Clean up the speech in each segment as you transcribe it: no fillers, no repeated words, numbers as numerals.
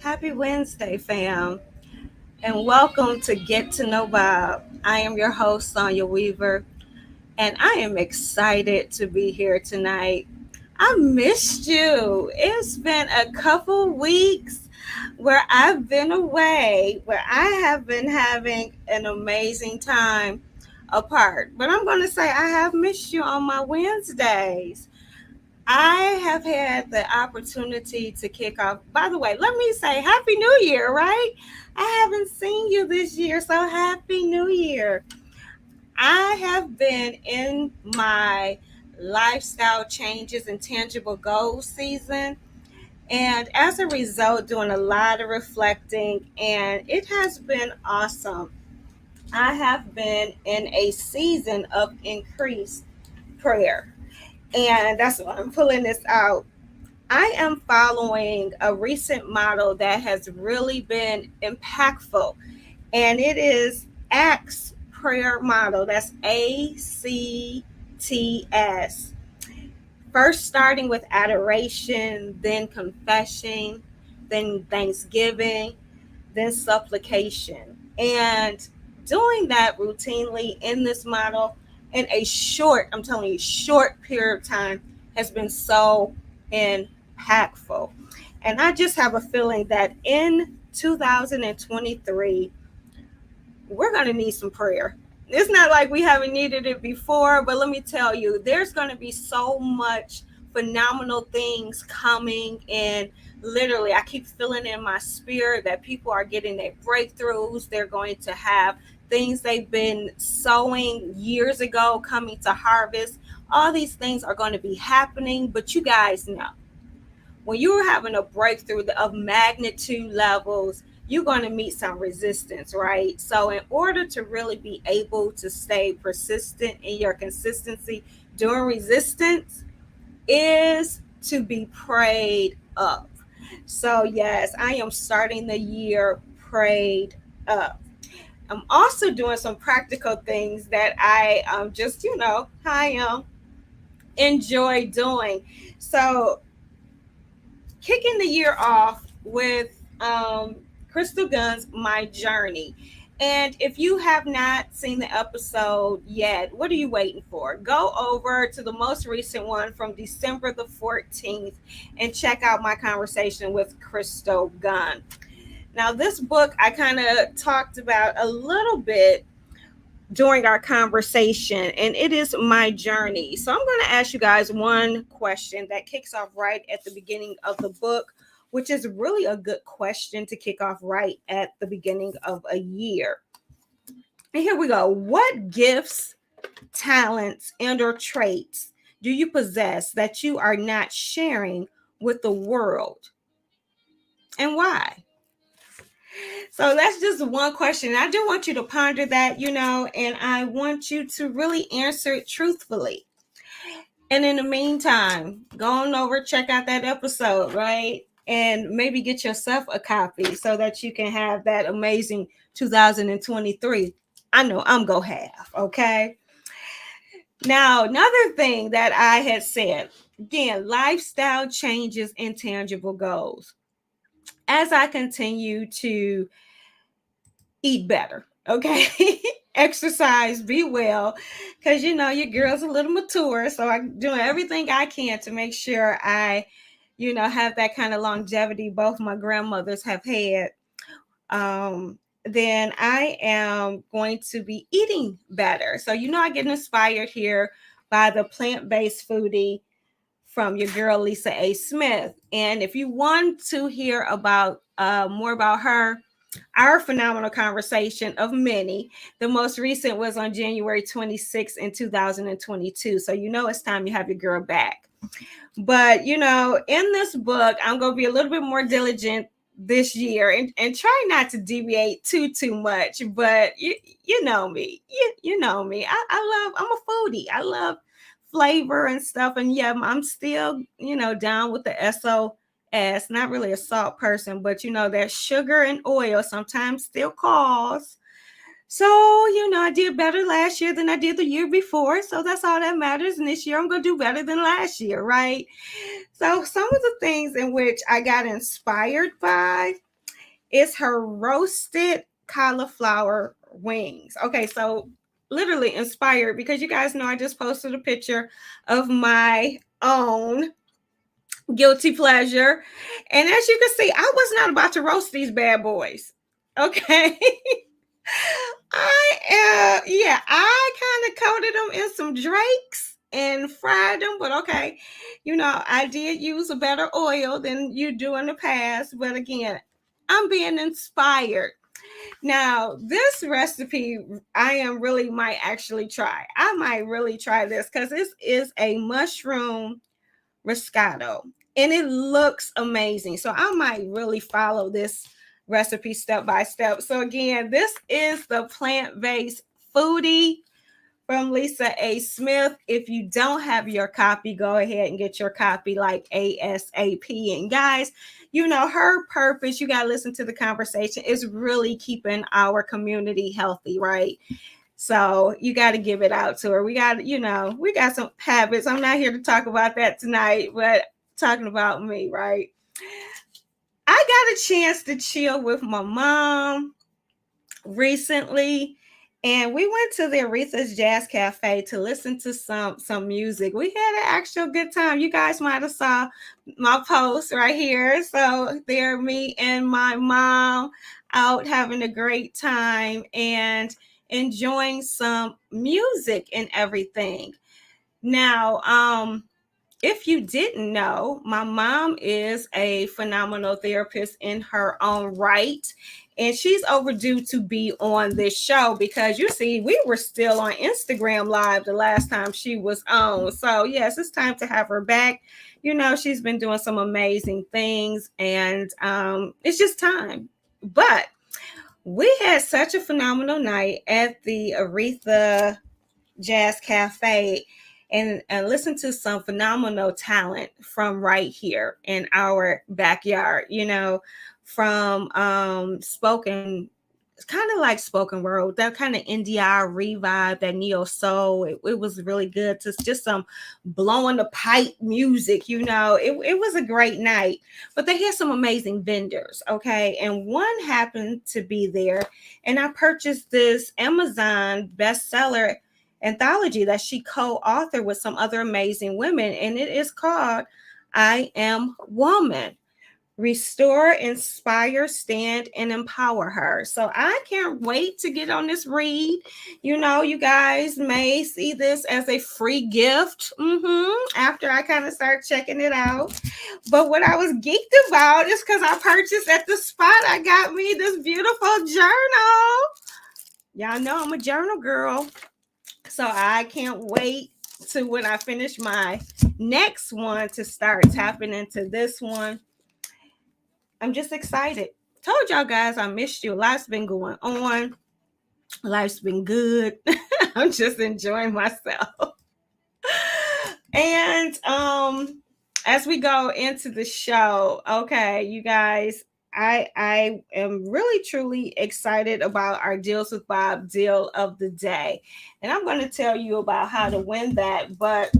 Happy Wednesday, fam, and welcome to Get to Know Bob. I am your host, Sonia Weaver, and I am excited to be here tonight. I missed you. It's been a couple weeks where I've been away, where I have been having an amazing time apart. But I'm going to say I have missed you on my Wednesdays. I have had the opportunity to kick off. By the way, let me say Happy New Year, right? I haven't seen you this year, so Happy New Year. I have been in my lifestyle changes and tangible goals season. And as a result, doing a lot of reflecting, and it has been awesome. I have been in a season of increased prayer. And that's why I'm pulling this out. I am following a recent model that has really been impactful, and it is ACTS prayer model. That's ACTS. First, starting with adoration, then confession, then thanksgiving, then supplication. And doing that routinely in this model in a short, I'm telling you, short period of time has been so impactful. And I just have a feeling that in 2023, we're going to need some prayer. It's not like we haven't needed it before, but let me tell you, there's going to be so much phenomenal things coming in. Literally, I keep feeling in my spirit that people are getting their breakthroughs. They're going to have things they've been sowing years ago coming to harvest. All these things are going to be happening, but you guys know when you're having a breakthrough of magnitude levels, you're going to meet some resistance, right? So, in order to really be able to stay persistent in your consistency during resistance, is to be prayed up. So, yes, I am starting the year prayed up. I'm also doing some practical things that I just, I enjoy doing. So, kicking the year off with Crystal Gunn's My Journey. And if you have not seen the episode yet, what are you waiting for? Go over to the most recent one from December the 14th and check out my conversation with Crystal Gunn. Now, this book I kind of talked about a little bit during our conversation, and it is My Journey. So I'm going to ask you guys one question that kicks off right at the beginning of the book, which is really a good question to kick off right at the beginning of a year. And here we go. What gifts, talents, and or traits do you possess that you are not sharing with the world? And why? So that's just one question. I do want you to ponder that, and I want you to really answer it truthfully. And in the meantime, go on over, check out that episode, right? And maybe get yourself a copy so that you can have that amazing 2023. I know I'm going to have, okay? Now, another thing that I had said, again, lifestyle changes, intangible goals. As I continue to eat better, okay? Exercise, be well, because your girl's a little mature, so I'm doing everything I can to make sure I have that kind of longevity both my grandmothers have had. Then I am going to be eating better. So I get inspired here by the plant-based foodie from your girl Lisa A. Smith. And if you want to hear about more about her, our phenomenal conversation of many, the most recent was on January 26th in 2022. So it's time you have your girl back. But in this book, I'm going to be a little bit more diligent this year, and try not to deviate too much. But you know me. You know me. I'm a foodie. I love flavor and stuff. And yeah, I'm still, down with the SOS. Not really a salt person, but that sugar and oil sometimes still cause. So, I did better last year than I did the year before. So that's all that matters. And this year I'm going to do better than last year, right? So some of the things in which I got inspired by is her roasted cauliflower wings. Okay, so literally inspired because you guys know I just posted a picture of my own guilty pleasure. And as you can see, I was not about to roast these bad boys. Okay. I kind of coated them in some Drakes and fried them, but okay, I did use a better oil than you do in the past. But again, I'm being inspired. Now, this recipe might actually try. I might really try this because this is a mushroom riscotto and it looks amazing. So I might really follow this recipe step by step. So again, this is the plant-based foodie from Lisa A. Smith. If you don't have your copy, go ahead and get your copy like ASAP. And guys, her purpose, you got to listen to the conversation, is really keeping our community healthy, right? So you got to give it out to her. We got some habits. I'm not here to talk about that tonight, but talking about me, right? I got a chance to chill with my mom recently, and we went to the Aretha's Jazz Cafe to listen to some music. We had an actual good time. You guys might have saw my post right here. So there, me and my mom out having a great time and enjoying some music and everything. Now, if you didn't know, my mom is a phenomenal therapist in her own right. And she's overdue to be on this show because you see, we were still on Instagram Live the last time she was on. So, yes, it's time to have her back. She's been doing some amazing things and it's just time. But we had such a phenomenal night at the Aretha Jazz Cafe and listen to some phenomenal talent from right here in our backyard, from spoken, it's kind of like spoken word, that kind of indie revive, that neo soul. It was really good. To just some blowing the pipe music, it was a great night. But they had some amazing vendors, okay? And one happened to be there, and I purchased this Amazon bestseller anthology that she co-authored with some other amazing women, and it is called I Am Woman: Restore, Inspire, Stand, and Empower Her. So I can't wait to get on this read. You guys may see this as a free gift after I kind of start checking it out. But what I was geeked about is because I purchased at the spot, I got me this beautiful journal. Y'all know I'm a journal girl. So I can't wait to, when I finish my next one, to start tapping into this one. I'm just excited. Told y'all guys I missed you. Life's been going on. Life's been good. I'm just enjoying myself. And as we go into the show, okay, you guys, I am really truly excited about our Deals with Bob deal of the day. And I'm going to tell you about how to win that, but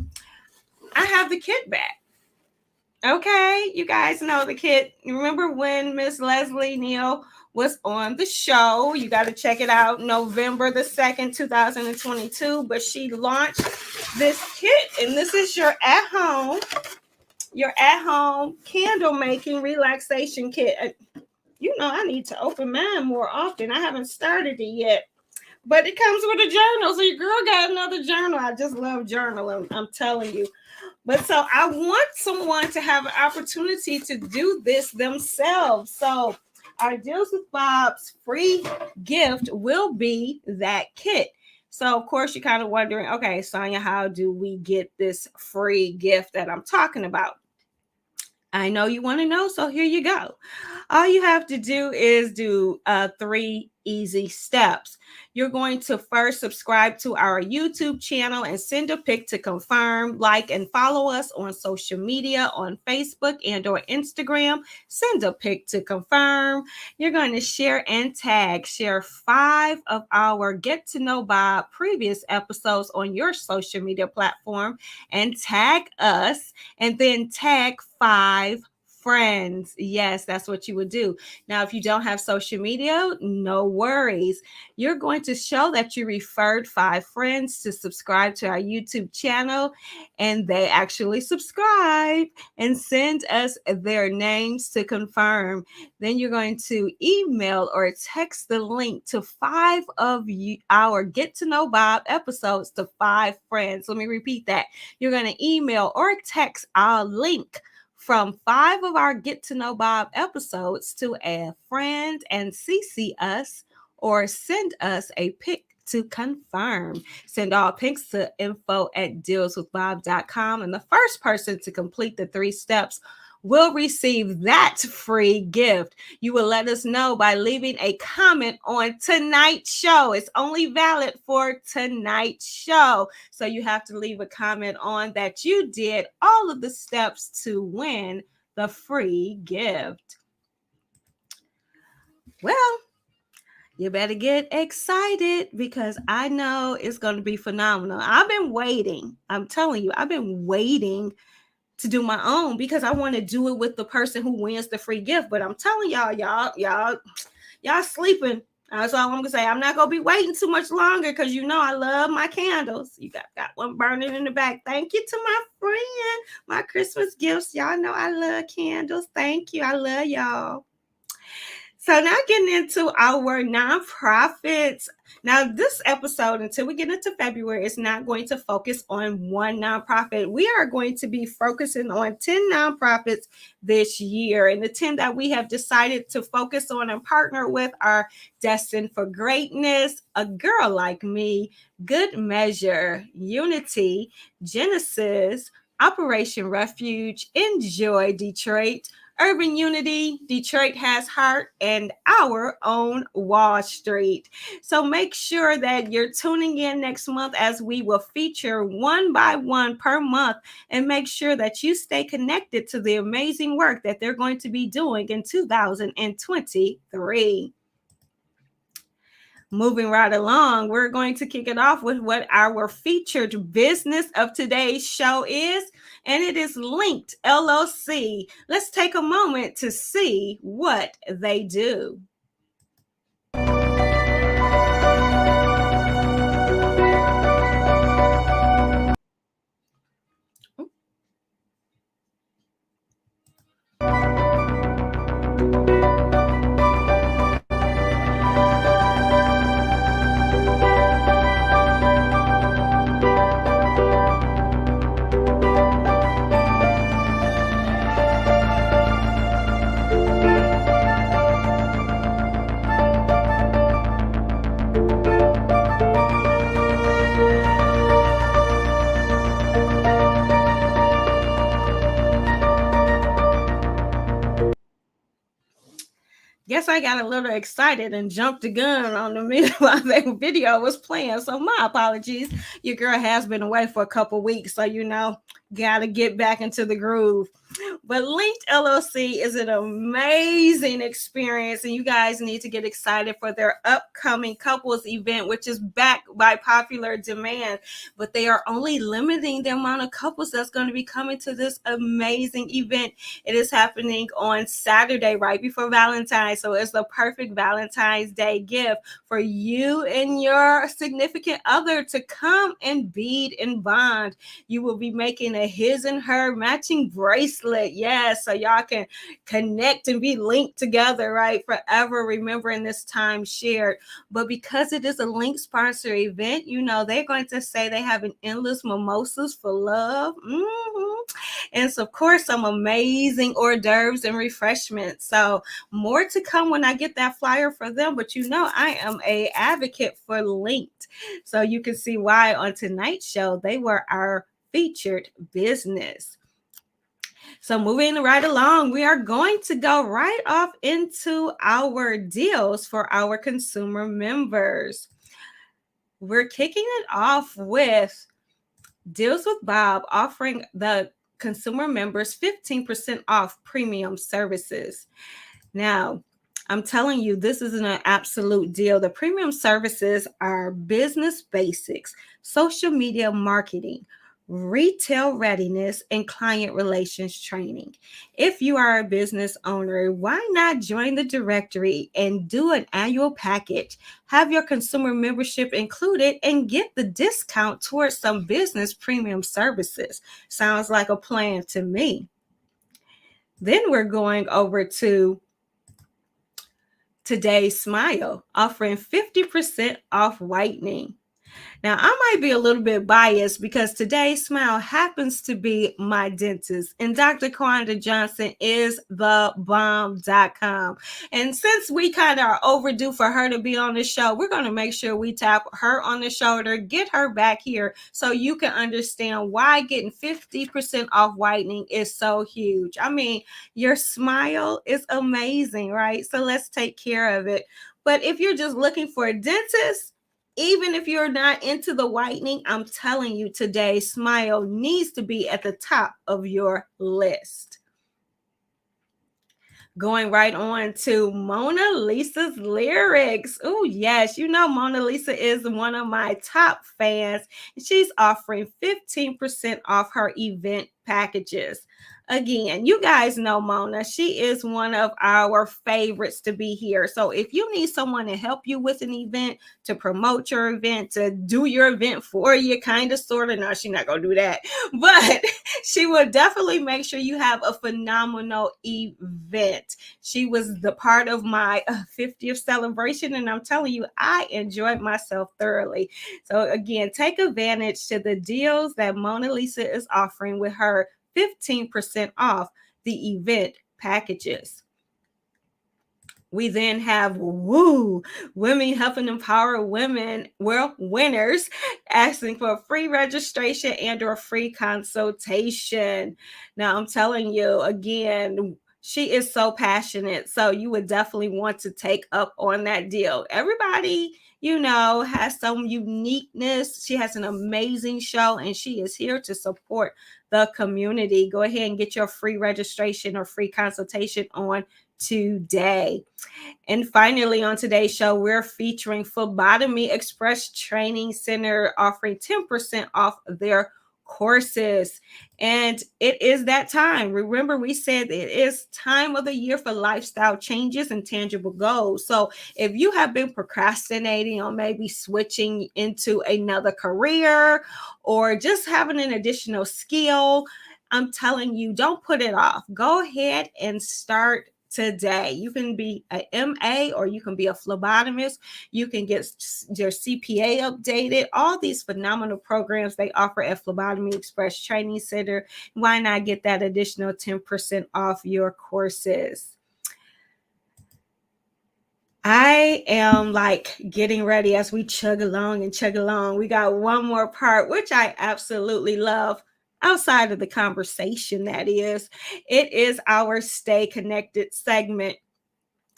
I have the kit back. Okay, you guys know the kit. Remember when Miss Leslie Neal was on the show? You got to check it out, November the 2nd, 2022. But she launched this kit, and this is your at-home candle making relaxation kit. I need to open mine more often. I haven't started it yet. But it comes with a journal. So your girl got another journal. I just love journaling, I'm telling you. But so I want someone to have an opportunity to do this themselves. So our Deals with Bob's free gift will be that kit. So of course you're kind of wondering, okay, Sonia, how do we get this free gift that I'm talking about? I know you want to know, so here you go. All you have to do is do 3 easy steps. You're going to first subscribe to our YouTube channel and send a pic to confirm, like, and follow us on social media on Facebook and or Instagram. Send a pic to confirm. You're going to share and tag. Share 5 of our Get to Know Bob previous episodes on your social media platform and tag us, and then tag 5 friends. Yes, that's what you would do. Now, if you don't have social media, no worries. You're going to show that you referred 5 friends to subscribe to our YouTube channel, and they actually subscribe, and send us their names to confirm. Then you're going to email or text the link to 5 of our Get to Know Bob episodes to 5 friends. Let me repeat that. You're going to email or text our link from 5 of our Get to Know Bob episodes to a friend and CC us, or send us a pic to confirm. Send all pics to info@dealswithbob.com, and the first person to complete the 3 steps will receive that free gift. You will let us know by leaving a comment on tonight's show. It's only valid for tonight's show. So you have to leave a comment on that you did all of the steps to win the free gift. Well, you better get excited, because I know it's going to be phenomenal. I've been waiting. I'm telling you, I've been waiting to do my own, because I want to do it with the person who wins the free gift. But I'm telling y'all sleeping. That's all I'm gonna say. I'm not gonna be waiting too much longer, because you know I love my candles. You got one burning in the back. Thank you to my friend, my Christmas gifts. Y'all know I love candles. Thank you. I love y'all. So now getting into our nonprofits. Now this episode, until we get into February, is not going to focus on one nonprofit. We are going to be focusing on 10 nonprofits this year. And the 10 that we have decided to focus on and partner with are Destined for Greatness, A Girl Like Me, Good Measure, Unity, Genesis, Operation Refuge, Enjoy Detroit, Urban Unity, Detroit Has Heart, and Our Own Wall Street. So make sure that you're tuning in next month, as we will feature one by one per month, and make sure that you stay connected to the amazing work that they're going to be doing in 2023. Moving right along, we're going to kick it off with what our featured business of today's show is, and it is Linked LLC. Let's take a moment to see what they do. Guess I got a little excited and jumped the gun on the middle while the video was playing. So my apologies. Your girl has been away for a couple weeks, so gotta get back into the groove. But Linked LLC is an amazing experience, and you guys need to get excited for their upcoming couples event, which is back by popular demand. But they are only limiting the amount of couples that's going to be coming to this amazing event. It is happening on Saturday, right before Valentine's. So it's the perfect Valentine's Day gift for you and your significant other to come and bead and bond. You will be making a his and her matching bracelet. Yes, so y'all can connect and be linked together, right? Forever remembering this time shared. But because it is a link sponsor event, they're going to say they have an endless mimosas for love. And so, of course, some amazing hors d'oeuvres and refreshments. So more to come when I get that flyer for them. But I am a advocate for Linked. So you can see why on tonight's show, they were our featured business. So moving right along, we are going to go right off into our deals for our consumer members. We're kicking it off with Deals with Bob offering the consumer members 15% off premium services. Now, I'm telling you, this is an absolute deal. The premium services are business basics, social media marketing, retail readiness, and client relations training. If you are a business owner, why not join the directory and do an annual package? Have your consumer membership included and get the discount towards some business premium services. Sounds like a plan to me. Then we're going over to Today's Smile, offering 50% off whitening. Now, I might be a little bit biased because Today's Smile happens to be my dentist, and Dr. Kwanda Johnson is the bomb.com. And since we kind of are overdue for her to be on the show, we're going to make sure we tap her on the shoulder, get her back here so you can understand why getting 50% off whitening is so huge. I mean, your smile is amazing, right? So let's take care of it. But if you're just looking for a dentist, even if you're not into the whitening, I'm telling you today, Smile needs to be at the top of your list. Going right on to Mona Lisa's lyrics. Oh, yes. You know, Mona Lisa is one of my top fans. She's offering 15% off her event packages. Again, you guys know Mona. She is one of our favorites to be here. So if you need someone to help you with an event, to promote your event, to do your event for you, kind of, sort of, no, she's not going to do that. But she will definitely make sure you have a phenomenal event. She was the part of my 50th celebration, and I'm telling you, I enjoyed myself thoroughly. So again, take advantage to the deals that Mona Lisa is offering with her 15% off the event packages. We then have Women Helping Empower Women, well, winners asking for a free registration and or free consultation. Now, I'm telling you again, she is so passionate. So you would definitely want to take up on that deal. Everybody, you know, has some uniqueness. She has an amazing show and she is here to support the community. Go ahead and get your free registration or free consultation on today. And finally, on today's show, we're featuring Phlebotomy Express Training Center offering 10% off their courses. And it is that time. Remember, we said it is time of the year for lifestyle changes and tangible goals. So if you have been procrastinating on maybe switching into another career or just having an additional skill, I'm telling you, don't put it off. Go ahead and start today. You can be a MA or you can be a phlebotomist. You can get your CPA updated. All these phenomenal programs they offer at Phlebotomy Express Training Center. Why not get that additional 10% off your courses? I am like getting ready as we chug along and chug along. We got one more part, which I absolutely love. Outside of the conversation, that is, it is our Stay Connected segment.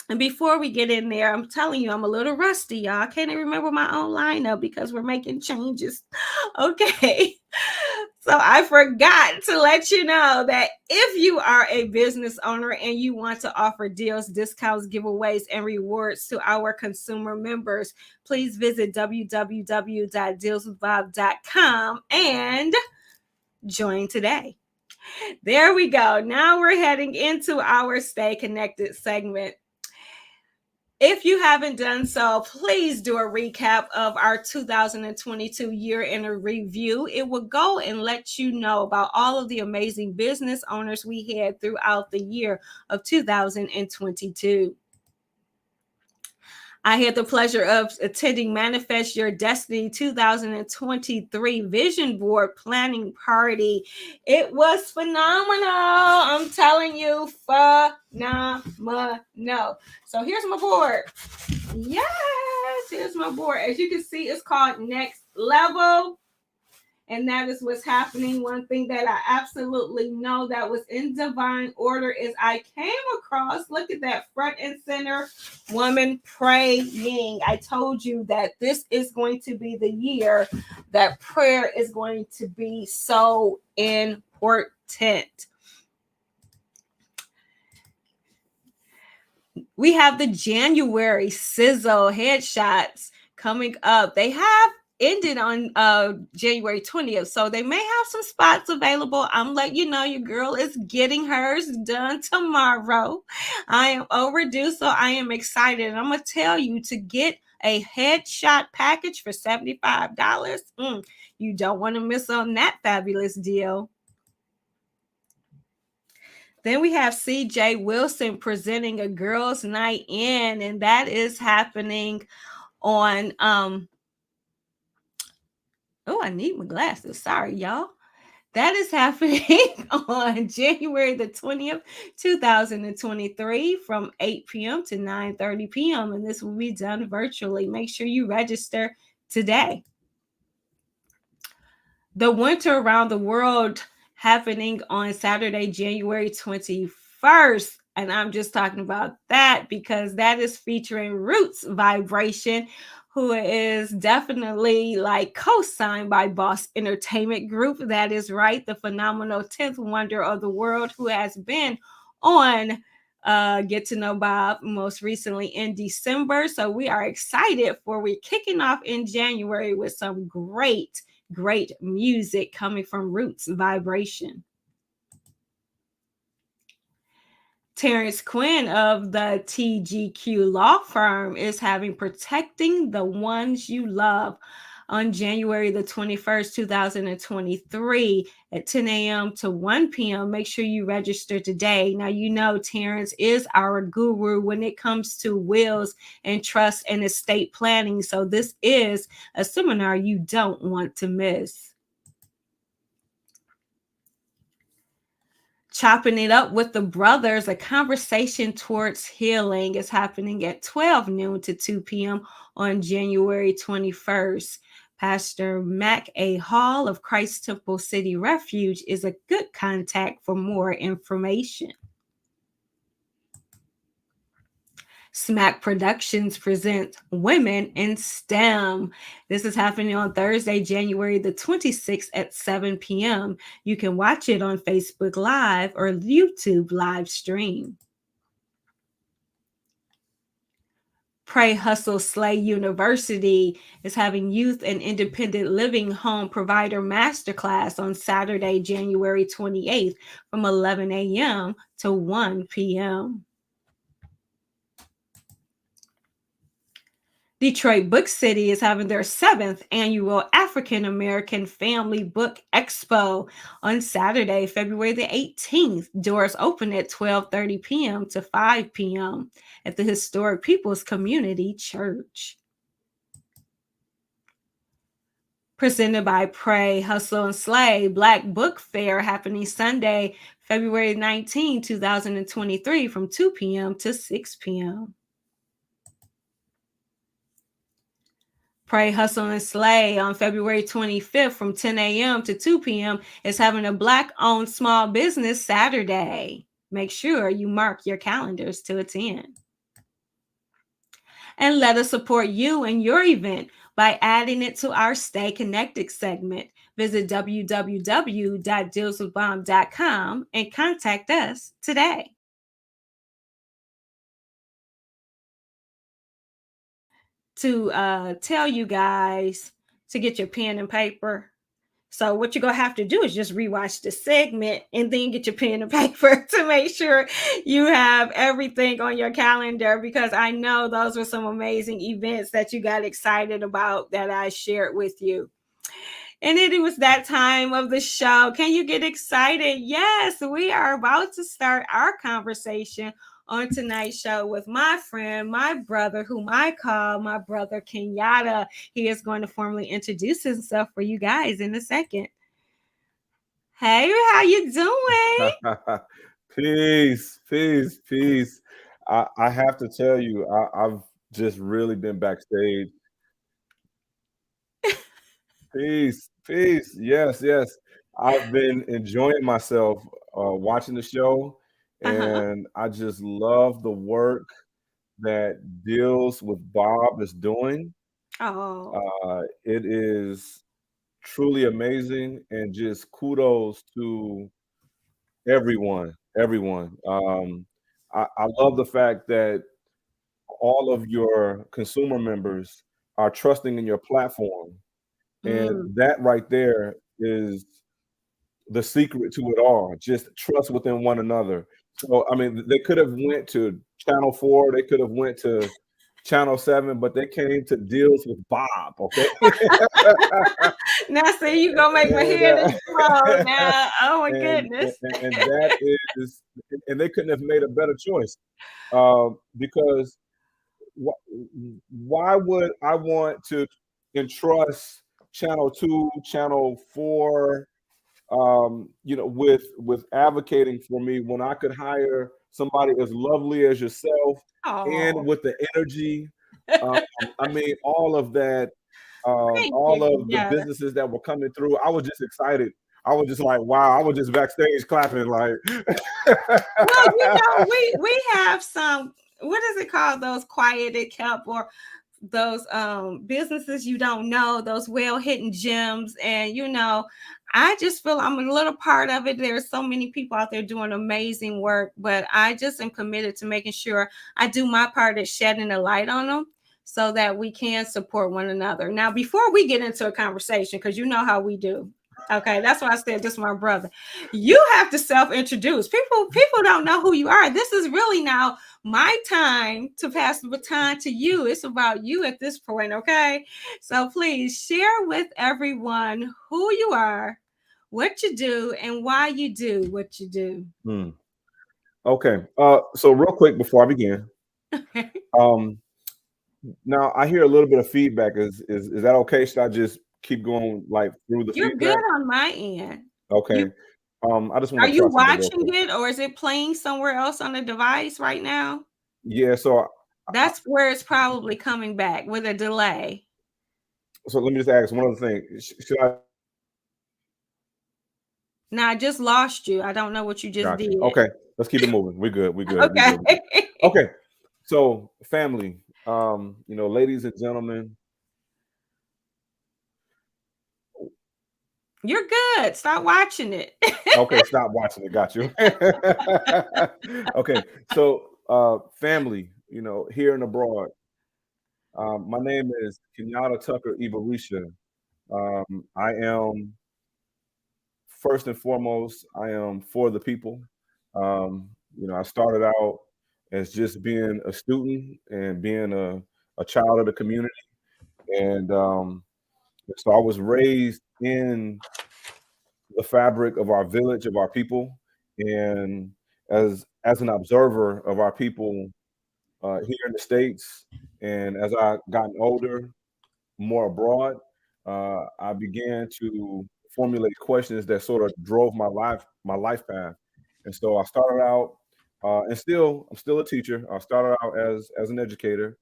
And before we get in there, I'm telling you, I'm a little rusty, y'all. I can't even remember my own lineup because we're making changes. Okay. So I forgot to let you know that if you are a business owner and you want to offer deals, discounts, giveaways, and rewards to our consumer members, please visit www.dealswithbob.com and join today. There we go. Now we're heading into our Stay Connected segment. If you haven't done so, please do a recap of our 2022 year in a review. It will go and let you know about all of the amazing business owners we had throughout the year of 2022. I had the pleasure of attending Manifest Your Destiny 2023 Vision Board Planning Party. It was phenomenal. I'm telling you, phenomenal. So here's my board. Yes, here's my board. As you can see, it's called Next Level. And that is what's happening. One thing that I absolutely know that was in divine order is I came across, look at that, front and center woman praying. I told you that this is going to be the year that prayer is going to be so important. We have the January sizzle headshots coming up. They have ended on January 20th, so they may have some spots available. I'm letting you know your girl is getting hers done tomorrow. I am overdue, so I am excited. And I'm going to tell you, to get a headshot package for $75, you don't want to miss on that fabulous deal. Then we have CJ Wilson presenting a girls' night in, and that is happening on I need my glasses. Sorry, y'all. That is happening on January the 20th, 2023 from 8 p.m. to 9:30 p.m. And this will be done virtually. Make sure you register today. The Winter Around the World happening on Saturday, January 21st. And I'm just talking about that because that is featuring Roots Vibration, who is definitely like co-signed by Boss Entertainment Group. That is right, the phenomenal 10th wonder of the world, who has been on Get to Know Bob most recently in December. So we are excited for we're kicking off in January with some great music coming from Roots Vibration. Terrence Quinn of the TGQ law firm is having Protecting the Ones You Love on January the 21st, 2023 at 10 a.m. to 1 p.m. Make sure you register today. Now, you know Terrence is our guru when it comes to wills and trust and estate planning. So this is a seminar you don't want to miss. Chopping It Up with the Brothers, a conversation towards healing, is happening at 12 noon to 2 p.m. on January 21st. Pastor Mac A. Hall of Christ Temple City Refuge is a good contact for more information. Smack Productions presents Women in STEM. This is happening on Thursday, January the 26th at 7 p.m. You can watch it on Facebook Live or YouTube live stream. Pray Hustle Slay University is having Youth and Independent Living Home Provider Masterclass on Saturday, January 28th from 11 a.m. to 1 p.m. Detroit Book City is having their 7th annual African American Family Book Expo on Saturday, February the 18th. Doors open at 12:30 p.m. to 5 p.m. at the historic People's Community Church. Presented by Pray, Hustle, and Slay, Black Book Fair happening Sunday, February 19, 2023 from 2 p.m. to 6 p.m. Pray, Hustle, and Slay on February 25th from 10 a.m. to 2 p.m. is having a Black-owned small business Saturday. Make sure you mark your calendars to attend. And let us support you and your event by adding it to our Stay Connected segment. Visit www.dealswithbomb.com and contact us today. To tell you guys to get your pen and paper. So what you're going to have to do is just rewatch the segment and then get your pen and paper to make sure you have everything on your calendar, because I know those were some amazing events that you got excited about that I shared with you. And it was that time of the show. Can you get excited? Yes, we are about to start our conversation on tonight's show with my friend, my brother, whom I call my brother Kenyatta. He is going to formally introduce himself for you guys in a second. Hey, how you doing? Peace, peace, peace. I have to tell you, I've just really been backstage. Peace, Peace. Yes, yes. I've been enjoying myself watching the show, Uh-huh. and I just love the work that deals with Bob is doing. Oh. It is truly amazing, and just kudos to everyone. Everyone. I love the fact that all of your consumer members are trusting in your platform, and Mm. that right there is the secret to it all. Just trust within one another. So I mean, they could have went to Channel 4, they could have went to Channel 7, but they came to deals with Bob. Okay. Now see, you gonna make my and, head explode now. Oh my and, goodness. and that is, and they couldn't have made a better choice, because why would I want to entrust Channel 2, Channel 4, with advocating for me when I could hire somebody as lovely as yourself and Oh, with the energy. Um, I mean, all of that, thank all you, of the Kenyatta. businesses that were coming through. I was just excited. I was just like, wow. I was just backstage clapping, like, Well, you know, we have some, what is it called? Those quieted kept, or those businesses you don't know, those well hidden gems. And you know, I just feel I'm a little part of it. There's so many people out there doing amazing work, but I just am committed to making sure I do my part at shedding a light on them so that we can support one another. Now, before we get into a conversation, because you know how we do. Okay, that's why I said this is my brother. You have to self-introduce. People don't know who you are. This is really now my time to pass the baton to you. It's about you at this point, okay? So please share with everyone who you are, what you do, and why you do what you do. hmm. Okay. So real quick before I begin, um, now I hear a little bit of feedback. Is that okay? Should I just keep going like through the You're good feedback? on my end. You Okay. I just are want to you try something real watching quick. it, or is it playing somewhere else on the device right now? Yeah. That's where it's probably coming back with a delay. So let me just ask one other thing. Should I Now I just lost you. I don't know what you just got you? did. Okay. Let's keep it moving. We're good. We're good. We're Okay. good. We're good. Okay. So family, ladies and gentlemen. You're good. Stop watching it. Okay, stop watching it. Got you. Okay. So family, here and abroad. My name is Kenyatta Tucker-Ibarisha. I am first and foremost, I am for the people. I started out as just being a student and being a child of the community. And so I was raised in the fabric of our village, of our people. And as an observer of our people here in the States, and as I gotten older, more abroad, I began to formulate questions that sort of drove my life path. And so I started out, and I'm still a teacher. I started out as an educator,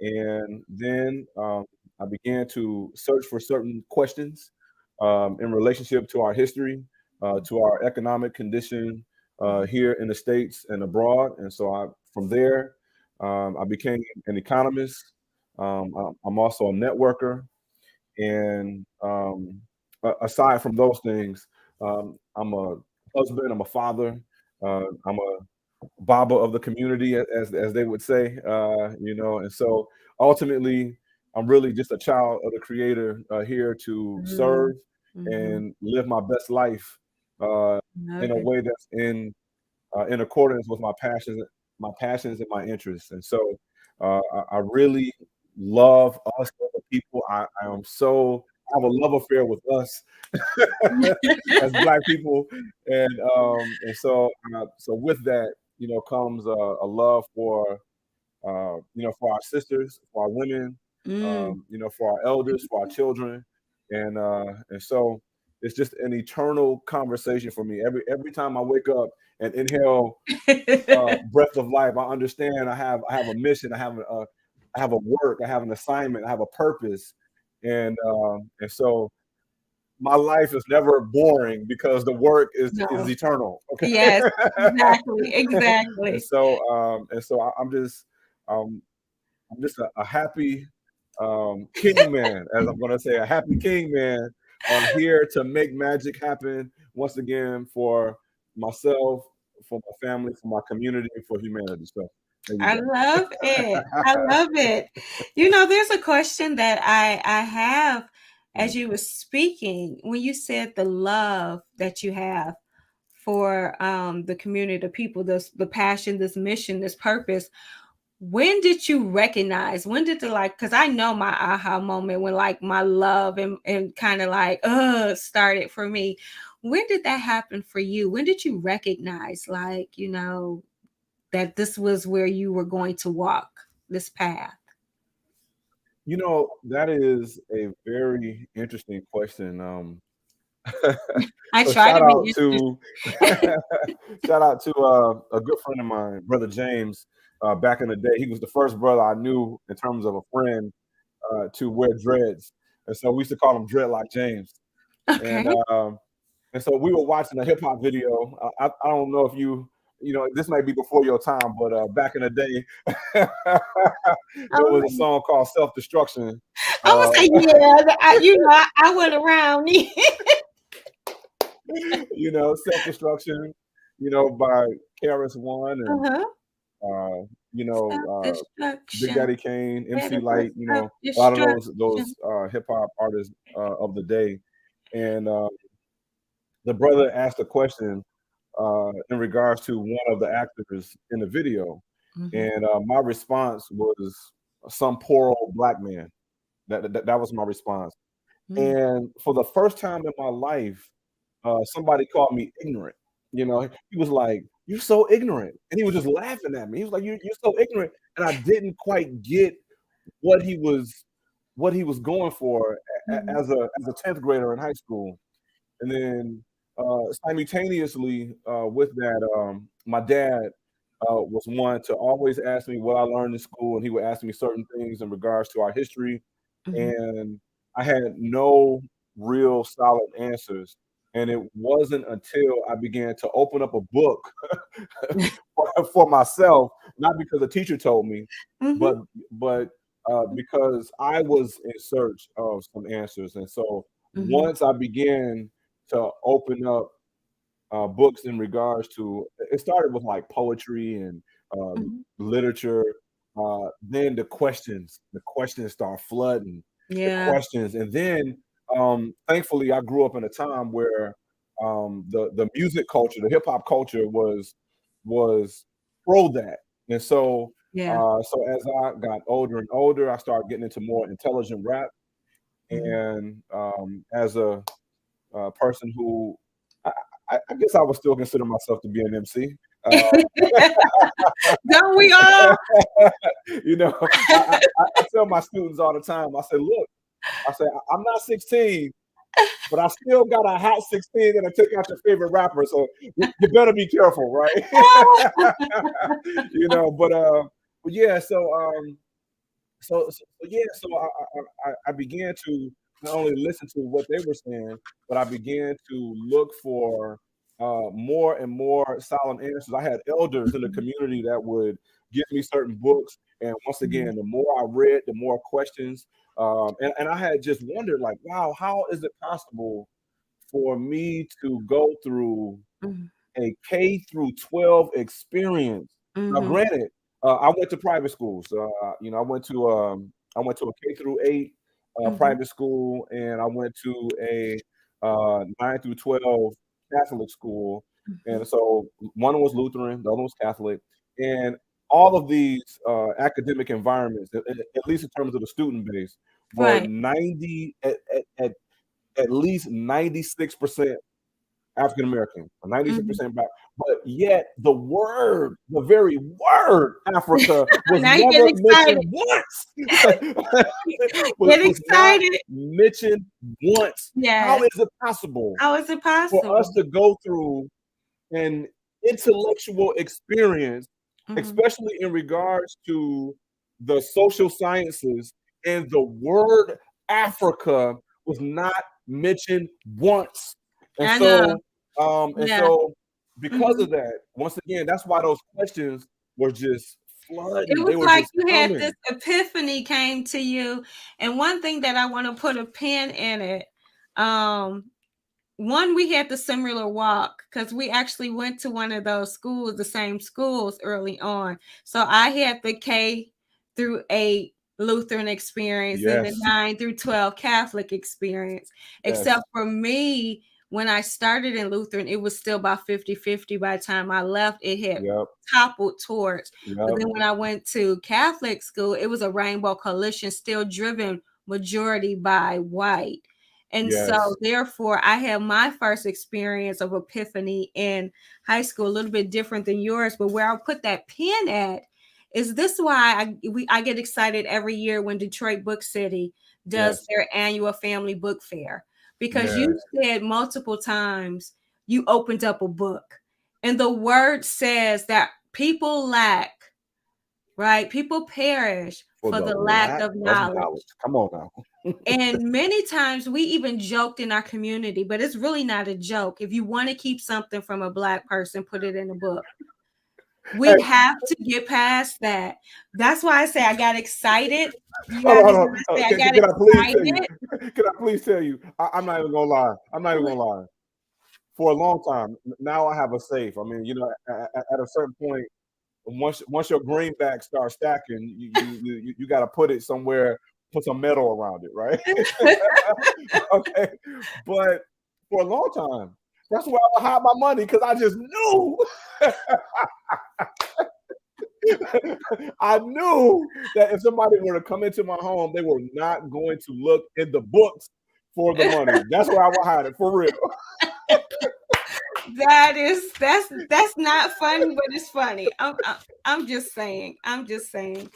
and then I began to search for certain questions in relationship to our history, to our economic condition here in the States and abroad. And so from there, I became an economist. I'm also a networker. And aside from those things, I'm a husband, I'm a father, I'm a Baba of the community, as they would say, And so ultimately, I'm really just a child of the Creator here to Mm, serve mhm. and live my best life uh, in a Okay. way that's in accordance with my passions and my interests. And so I really love us as a people. I am so I have a love affair with us as Black people, and so with that, comes a love for our sisters, for our women, Mm. for our elders, for our children, and so it's just an eternal conversation for me. Every time I wake up and inhale breath of life, I understand I have a mission, I have a work, I have an assignment, I have a purpose, and so my life is never boring because the work is No. eternal. Okay. Yes, exactly, exactly. And so um, I'm just a happy king man, as I'm going to say, a happy king man, here to make magic happen once again for myself, for my family, for my community, and for humanity. So there you I go. love it. I love it. You know, there's a question that I have Mm. as you were speaking when you said the love that you have for the community, the people, this the passion, this mission, this purpose. When did you recognize? When did the like? Because I know my aha moment when like my love and kind of like started for me. When did that happen for you? When did you recognize like that this was where you were going to walk this path? You know, that is a very interesting question. I So try shout to out be to shout out to a good friend of mine, brother James. Back in the day, he was the first brother I knew in terms of a friend to wear dreads, and so we used to call him Dreadlock James. And okay. and so we were watching a hip hop video. I don't know if you know this might be before your time, but back in the day, I there was a was, song called "Self Destruction." I was Uh, say yeah. I went around. you know, "Self Destruction," you know, by KRS One and uh-huh. you Self know, Big destruction. Daddy Kane, MC Radical Light, you self know, a lot of those destruction. hip hop artists of the day. And the brother asked a question in regards to one of the actors in the video, Hmm. and my response was some poor old black man. That was my response. And for the first time in my life, somebody called me ignorant. You know, he was like, "You're so ignorant," and he was just laughing at me. He was like, "You're so ignorant," and I didn't quite get what he was going for Hmm. as a 10th grader in high school. And then simultaneously with that, my dad was one to always ask me what I learned in school, and he would ask me certain things in regards to our history, Hmm. and I had no real solid answers. And it wasn't until I began to open up a book for myself, not because a teacher told me, Hmm. but because I was in search of some answers. And so Hmm. once I began to open up books in regards to, it started with like poetry and Hmm. literature. Then the questions start flooding, the Yeah. questions, and then thankfully I grew up in a time where the music culture, the hip hop culture was pro that, and so Yeah. so as I got older and older, I started getting into more intelligent rap, Hmm. and as a person who I, I guess I would still consider myself to be an MC. Don't we all? You know, I tell my students all the time. I say, look, I say I'm not 16, but I still got a hot 16 that I took out your favorite rapper. So you better be careful, right? You know, but yeah. So yeah, so I began to not only listen to what they were saying, but I began to look for more and more solid answers. I had elders in the Mhm, community that would give me certain books, and once mhm, again, the more I read, the more questions, and I had just wondered, like, wow, how is it possible for me to go through mhm, a K through 12 experience. Now, mhm, granted, I went to private schools. You know, I went to a K through 8 mhm, private school, and I went to a 9 through 12 Catholic school. mhm. And so one was Lutheran, the other was Catholic, and all of these academic environments, at least in terms of the student base, were Right. 90 at least 96% African American, Mhm. 96% black, but yet the very word Africa was Now you never get mentioned excited. once. Get Was not excited. mentioned once. How Yes. is it possible How is it for us possible? to go through an intellectual experience, Mhm, especially in regards to the social sciences, and the word Africa was not mentioned once. And I know. so, Yeah. because Mhm. of that, once again, that's why those questions were just It flooding. was They were like just you had this coming. epiphany came to you. And one thing that I want to put a pin in it, um, one, we had the similar walk because we actually went to one of those schools, the same schools early on. So I had the K through 8 Lutheran experience and the Yes, 9 through 12 Catholic experience. yes, Except for me, when I started in Lutheran, it was still about 50-50. By the time I left, it had yep, toppled towards. But yep, then when I went to Catholic school, it was a rainbow coalition, still driven majority by white. And so, yes, therefore, I had my first experience of epiphany in high school, a little bit different than yours. But where I'll put that pin at is this why I get excited every year when Detroit Book City does yes, their annual family book fair, because you yes, said multiple times you opened up a book, and the word says that people lack, right? People perish for for the the lack lack of of knowledge. knowledge. Come on now. And many times we even joked in our community, but it's really not a joke. If you want to keep something from a Black person, put it in a book. Hey, We have to get past that. That's why I say I got excited. You hold got on, me hold when on. I say I got Can I please tell you? excited. Can I please tell you? I'm not even gonna lie. I'm not even gonna lie. For a long time, now I have a safe. I mean, at a certain point, once your greenback starts stacking, you got to put it somewhere, put some metal around it, right? Okay, but for a long time, that's where I would hide my money because I just knew. I knew that if somebody were to come into my home, they were not going to look in the books for the money. That's where I would hide it for real. That's not funny, but it's funny. I'm just saying. I'm just saying.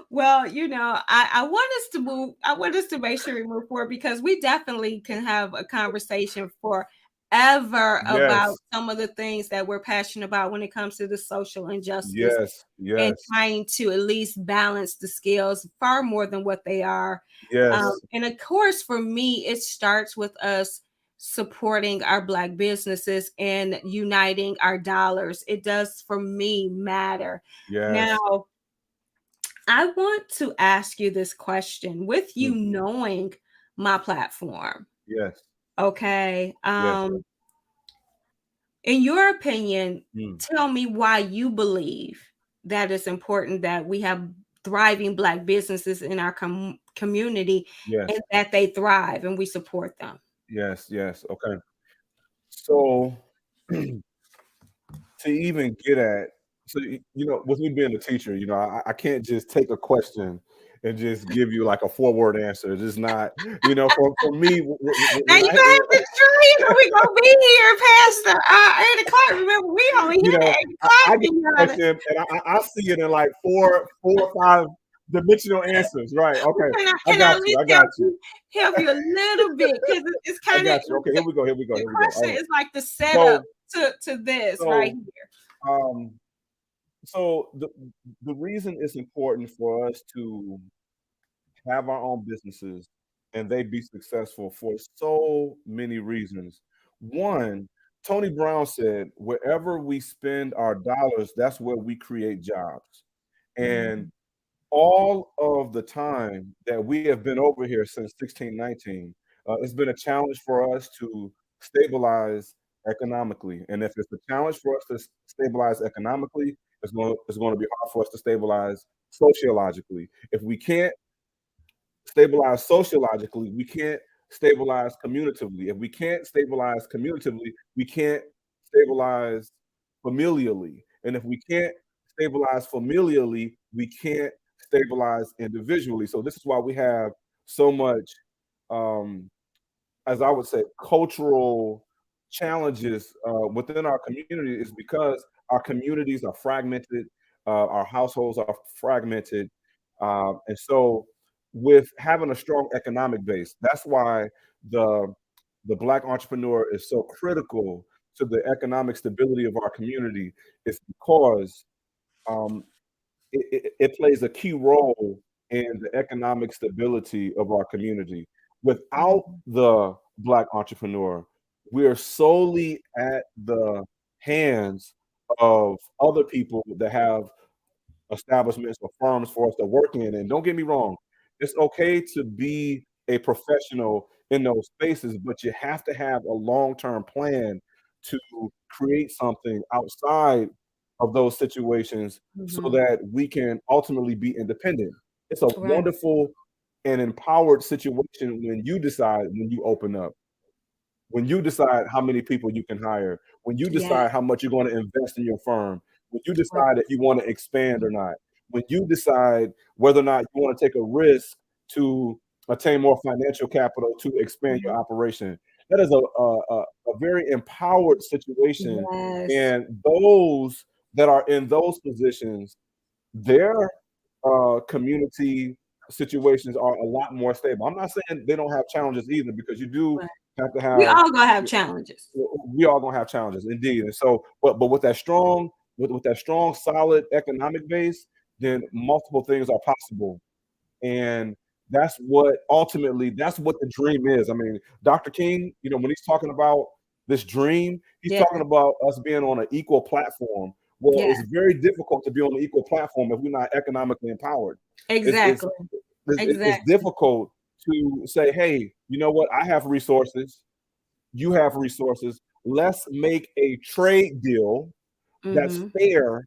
Well, I want us to move. I want us to make sure we move forward because we definitely can have a conversation forever about Yes, some of the things that we're passionate about when it comes to the social injustice yes, and yes, trying to at least balance the scales far more than what they are. yes, And of course, for me, it starts with us supporting our Black businesses and uniting our dollars. It does, for me, matter. yes. Now, I want to ask you this question with you Mhm. knowing my platform. Yes, Okay. yes. In your opinion, Mm. tell me why you believe that it's important that we have thriving Black businesses in our community Yes, and that they thrive and we support them. yes, yes. Okay. So to even get at, so with me being a teacher, I can't just take a question and just give you like a 4-word answer. It's just not, for me, Now when you're I, gonna have to train or we gonna be here past the 8 o'clock. Remember, we only you here know, at 8 I o'clock, get the Kenyatta. question and I see it in like four or five dimensional answers. Right? Okay, I Can I got at you. least I got you. help you a little bit? Because it's I kind of got you. Okay, here we go. Here we go. the Here we go. All question right. is like the setup So, to this right so, here. um, so the reason it's important for us to have our own businesses and they be successful for so many reasons. One, Tony Brown said, wherever we spend our dollars, that's where we create jobs. And Mhm. all of the time that we have been over here since 1619, it's been a challenge for us to stabilize economically. And if it's a challenge for us to stabilize economically, it's going to be hard for us to stabilize sociologically. If we can't stabilize sociologically, we can't stabilize communitively. If we can't stabilize communitively, we can't stabilize familially. And if we can't stabilize familially, we can't stabilize individually. So this is why we have so much um, as I would say, cultural challenges within our community is because our communities are fragmented, our households are fragmented, and so with having a strong economic base, that's why the the Black entrepreneur is so critical to the economic stability of our community. It's because um, it plays a key role in the economic stability of our community. Without Mhm. the Black entrepreneur. We are solely at the hands of other people that have establishments or firms for us to work in. And don't get me wrong, it's okay to be a professional in those spaces, but you have to have a long-term plan to create something outside of those situations so Hmm. that we can ultimately be independent. It's a Right. wonderful and empowered situation when you decide, when you open up, when you decide how many people you can hire, when you Yeah. decide how much you're going to invest in your firm, when you Right. decide if you want to expand or not, when you decide whether or not you want to take a risk to attain more financial capital to expand your Mhm. operation. That is a very empowered situation. Yes. And those that are in those positions, their community situations are a lot more stable. I'm not saying they don't have challenges either, because you do Right. have to We have, all gonna have challenges. we are gonna have challenges indeed. And so, but with that strong, with that strong, solid economic base, then multiple things are possible. And that's what ultimately, that's what the dream is. I mean, Dr. King, when he's talking about this dream, he's Yeah. talking about us being on an equal platform. Well, Yeah. it's very difficult to be on an equal platform if we're not economically empowered. It's it's Exactly. it's Exactly. difficult to say, hey, you know what? I have resources. You have resources. Let's make a trade deal that's Hmm. fair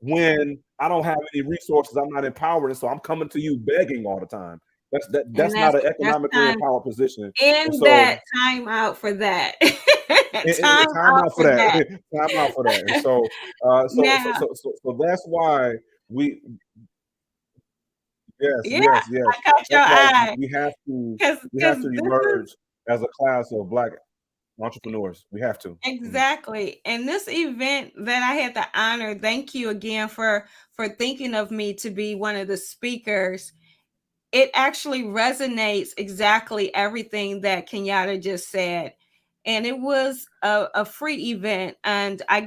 when I don't have any resources, I'm not empowered, and so I'm coming to you begging all the time. And That's not an that's economically time empowered position. And in so that time out for that. it Time time out out for for that. that. Time out for that. And so Now, that's why we yes, yeah, yes, yes. I caught your That's why eye we because have to this is emerge as a class of Black entrepreneurs. We have to. Mhm. exactly. And this event that I had the honor, thank you again for thinking of me to be one of the speakers. It actually resonates exactly everything that Kenyatta just said. And it was a free event. And I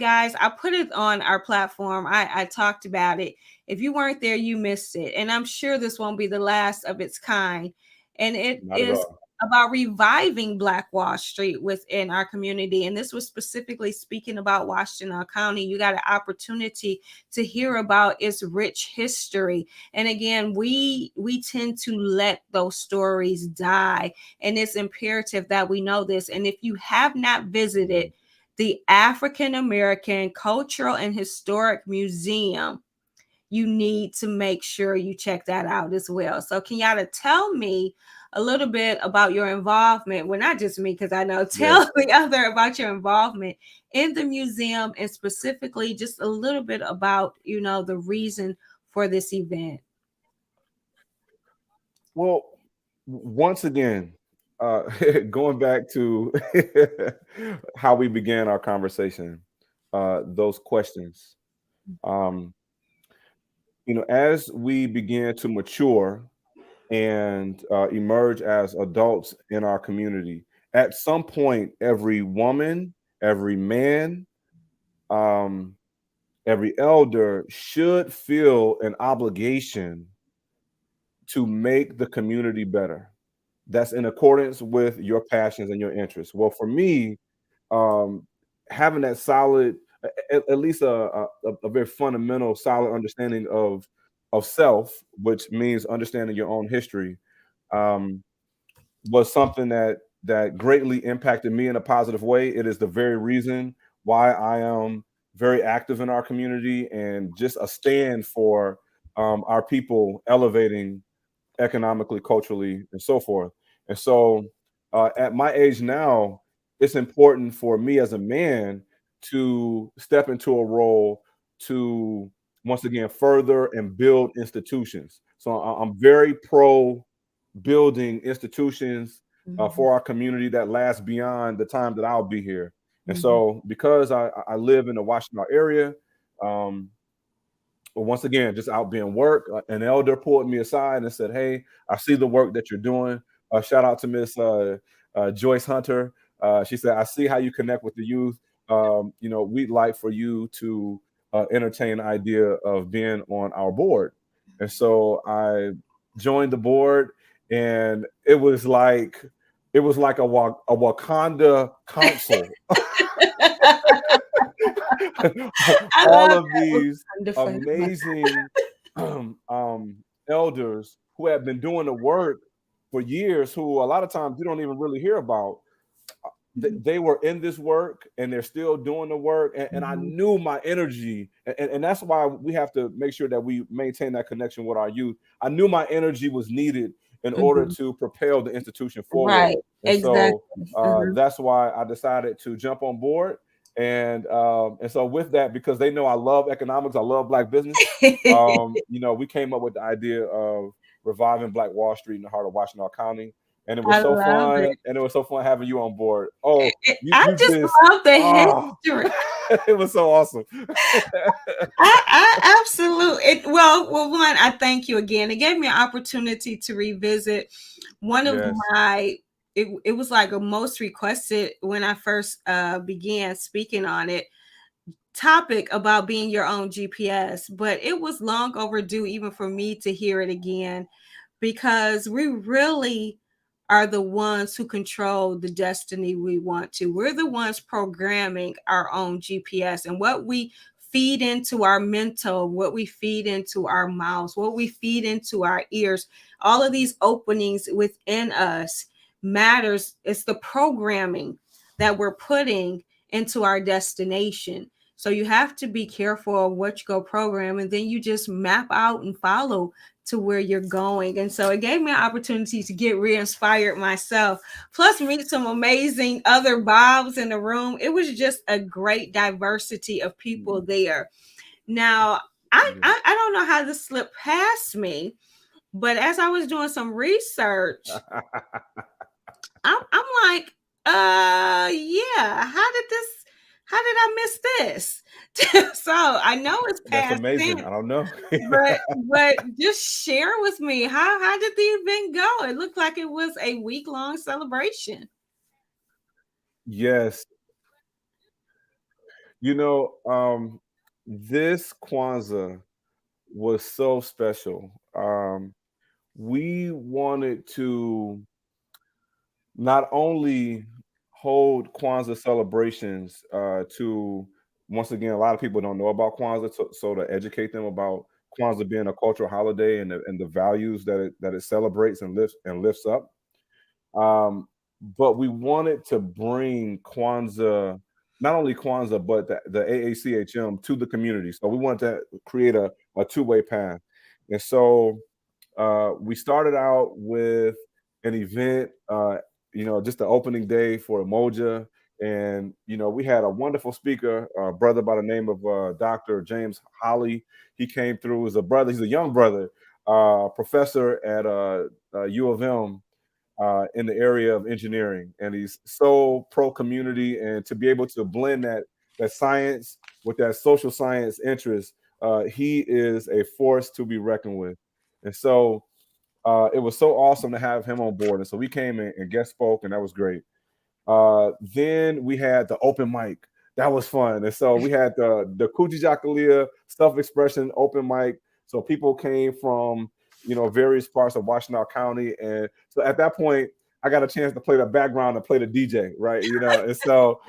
put it on our platform. I talked about it. If you weren't there, you missed it. And I'm sure this won't be the last of its kind. And it Not at is all. about reviving Black Wall Street within our community. And this was specifically speaking about Washington County. You got an opportunity to hear about its rich history. And again, we tend to let those stories die, and it's imperative that we know this. And if you have not visited Mhm. the African American Cultural and Historic Museum, you need to make sure you check that out as well. So Kenyatta, tell me a little bit about your involvement. Well, not just me, because I know, tell Yes. the other about your involvement in the museum, and specifically just a little bit about, the reason for this event. Well, once again, uh, going back to how we began our conversation, those questions. Um, as we begin to mature and emerge as adults in our community, at some point, every woman, every man, um, every elder should feel an obligation to make the community better. That's in accordance with your passions and your interests. Well, for me, um, having that solid, at least a very fundamental, solid understanding of self, which means understanding your own history, um, was something that greatly impacted me in a positive way. It is the very reason why I am very active in our community and just a stand for our people elevating economically, culturally, and so forth. And so, at my age now, it's important for me as a man to step into a role to once again further and build institutions. So I'm very pro building institutions Mhm, for our community that last beyond the time that I'll be here. And mhm, so, because I live in the Washington area, um, but once again, just out being work, an elder pulled me aside and said, "Hey, I see the work that you're doing." Shout out to Miss Joyce Hunter. She said, "I see how you connect with the youth. We'd like for you to entertain the idea of being on our board." And so I joined the board, and it was like it was like a Wakanda council. I All love of that. these Wonderful. amazing elders who have been doing the work for years, who a lot of times we don't even really hear about. They were in this work and they're still doing the work, and I Mhm. knew my energy, and that's why we have to make sure that we maintain that connection with our youth. I knew my energy was needed in order Mhm. to propel the institution forward, Right. and so Exactly. Mhm. that's why I decided to jump on board. And so with that, because they know I love economics, I love black business, we came up with the idea of reviving Black Wall Street in the heart of Washtenaw County, and it was I so love it. fun, and it was so fun having you on board. Oh, I you just just love the oh, history. it was so awesome. I absolutely one, I thank you again. It gave me an opportunity to revisit one of Yes. my it was like a most requested when I first began speaking on it topic about being your own GPS, but it was long overdue even for me to hear it again because we really are the ones who control the destiny we want to. We're the ones programming our own GPS, and what we feed into our mental, what we feed into our mouths, what we feed into our ears, all of these openings within us matters. It's the programming that we're putting into our destination. So you have to be careful of what you go program, and then you just map out and follow to where you're going. And so it gave me an opportunity to get re-inspired myself, plus meet some amazing other Bobs in the room. It was just a great diversity of people there. Now, I don't know how this slipped past me, but as I was doing some research, I'm like, yeah, how did I miss this? So I know it's That's past amazing. tense, I don't know. but just share with me how did the event go? It looked like it was a week-long celebration. Yes. You know, this Kwanzaa was so special. We wanted to not only hold Kwanzaa celebrations to, once again, a lot of people don't know about Kwanzaa, so to educate them about Kwanzaa being a cultural holiday and the values that it celebrates and lifts up. Um, but we wanted to bring Kwanzaa, not only Kwanzaa, but the AACHM to the community. So we wanted to create a two-way path. And so we started out with an event, just the opening day for Umoja. And, we had a wonderful speaker, a brother by the name of Dr. James Holly. He came through as a brother. He's a young brother, professor at U of M in the area of engineering, and he's so pro community. And to be able to blend that science with that social science interest, he is a force to be reckoned with. And so it was so awesome to have him on board. And so we came in and guest spoke, and that was great. Then we had the open mic. That was fun. And so we had the Kuji Jakalia self expression open mic. So people came from various parts of Washtenaw County, and so at that point, I got a chance to play the background and play the DJ, right? And so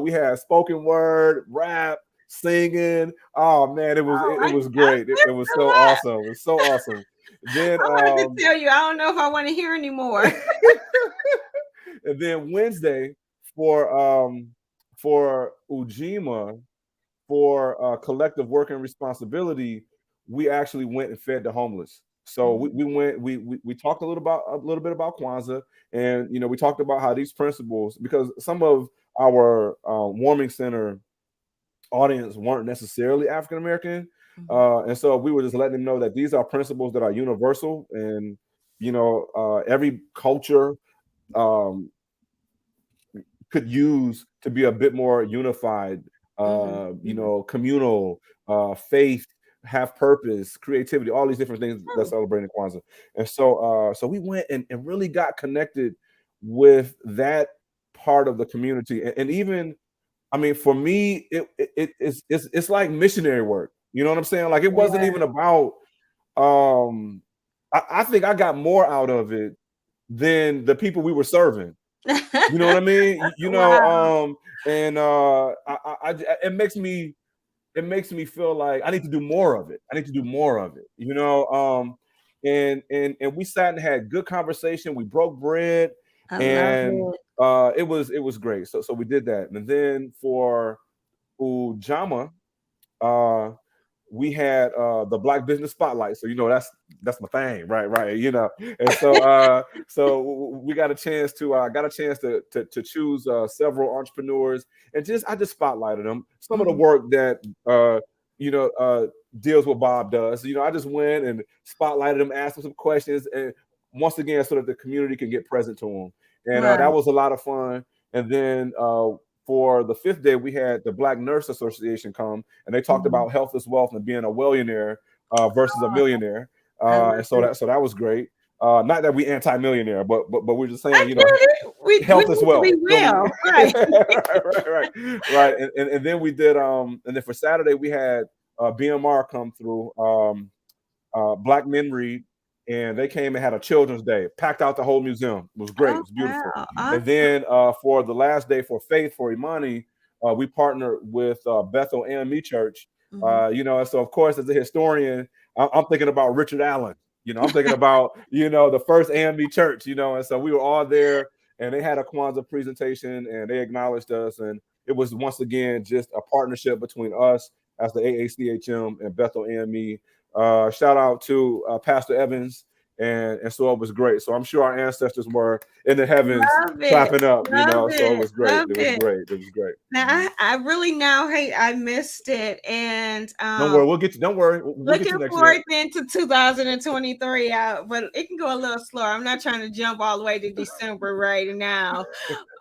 we had spoken word, rap, singing. Oh man, it I was great. It was so awesome. It was so awesome. Then have to tell you, I don't know if I want to hear anymore. and then Wednesday for Ujima, for collective work and responsibility, we actually went and fed the homeless. So we went we talked a little bit about Kwanzaa, and we talked about how these principles, because some of our warming center audience weren't necessarily African American, and so we were just letting them know that these are principles that are universal, and every culture um, could use to be a bit more unified, Mhm, mhm. communal, faith, have purpose, creativity, all these different things that True. celebrating Kwanzaa. And so we went and really got connected with that part of the community. And even, I mean, for me, it's like missionary work. You know what I'm saying? Like, it wasn't Yeah. even about, I think I got more out of it than the people we were serving. You know what I mean? Wow. And it makes me feel like I need to do more of it. I need to do more of it. And we sat and had good conversation. We broke bread, I love and it. it was great. So we did that, and then for Ujama, uh, we had the Black Business Spotlight. So that's my thing, right. And so we got a chance to choose several entrepreneurs, and I just spotlighted them. Some of the Mhm. work that you know uh, deals with Bob does. I just went and spotlighted them, asked them some questions, and once again, so that the community can get present to them. And that Right. was a lot of fun. And then for the fifth day, we had the Black Nurse Association come, and they talked Mhm. about health is wealth and being a millionaire versus a Oh, millionaire. I love And so it. that was great. Not that we anti-millionaire, but we're just I saying, get it. We health is need to wealth. be So we well, right? right. And then we did and then for Saturday we had BMR come through. Black Men Read, and they came and had a children's day, packed out the whole museum. It was great. It Oh was beautiful. wow, And awesome. then for the last day for Faith for Imani, we partnered with Bethel AME Church. Mhm. And so of course, as a historian, I'm thinking about Richard Allen. I'm thinking about the first AME church. And so we were all there, and they had a Kwanzaa presentation, and they acknowledged us, and it was once again just a partnership between us as the AACHM and Bethel AME. Shout out to Pastor Evans, and so it was great. So I'm sure our ancestors were in the heavens Love it. clapping up. Love So it it. was great. Love It was it. great. It was great. Now I really now hate I missed it, and Don't worry, we'll get you. Don't worry, we'll get looking you next year. forward then to 2023 out, but it can go a little slower. I'm not trying to jump all the way to December right now.